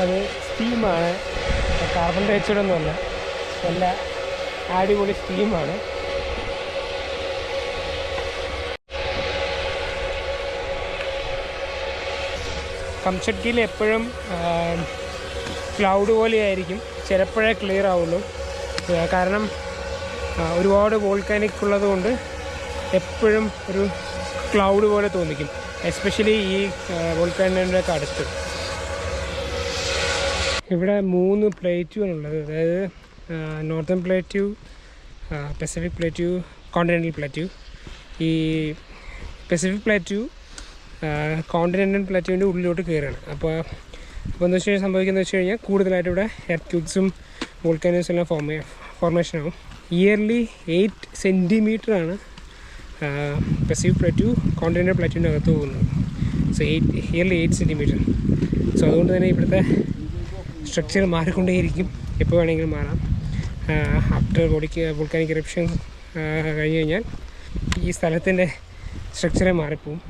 അത് സ്റ്റീമാണ്, carbon dye oxide ഒന്നുമല്ല, നല്ല അടിപൊളി സ്റ്റീമാണ്. കംചട്കയിൽ എപ്പോഴും ക്ലൗഡ് പോലെയായിരിക്കും, ചിലപ്പോഴേ ക്ലിയർ ആവുള്ളൂ. കാരണം ഒരുപാട് വോൾക്കാനിക് ഉള്ളതുകൊണ്ട് എപ്പോഴും ഒരു ക്ലൗഡ് പോലെ തോന്നിക്കും, എസ്പെഷ്യലി ഈ വോൾക്കാനിൻ്റെ ഒക്കെ അടുത്ത്. ഇവിടെ 3 പ്ലേറ്റുകളുള്ളത്, അതായത് northern plateau, Pacific plateau, continental plateau. ഈ പസഫിക് പ്ലേറ്റ്യൂ കോണ്ടിനെൻ്റൽ പ്ലേറ്റ്യൂവിൻ്റെ ഉള്ളിലോട്ട് കയറുകയാണ്. അപ്പോൾ എന്ന് വെച്ച് കഴിഞ്ഞാൽ സംഭവിക്കുന്നത് വെച്ച് കഴിഞ്ഞാൽ കൂടുതലായിട്ട് ഇവിടെ എർത്ത് ക്യൂക്സും വോൾക്കാനോസും എല്ലാം ഫോർമേഷനാകും. ഇയർലി 8 സെൻറ്റിമീറ്ററാണ് പസഫിക് പ്ലേറ്റ്യൂ കോണ്ടിനെൻ്റൽ പ്ലേറ്റ്യൂവിൻ്റെ അകത്ത് പോകുന്നത്. So yearly 8 centimetre. സോ അതുകൊണ്ട് തന്നെ ഇവിടുത്തെ സ്ട്രക്ചർ മാറിക്കൊണ്ടേയിരിക്കും, എപ്പോൾ വേണമെങ്കിലും മാറാം. ആഫ്റ്റർ വോൾക്കാനിക് ഇറപ്ഷൻ കഴിഞ്ഞ് കഴിഞ്ഞാൽ ഈ സ്ഥലത്തിൻ്റെ സ്ട്രക്ചറെ മാറിപ്പോവും.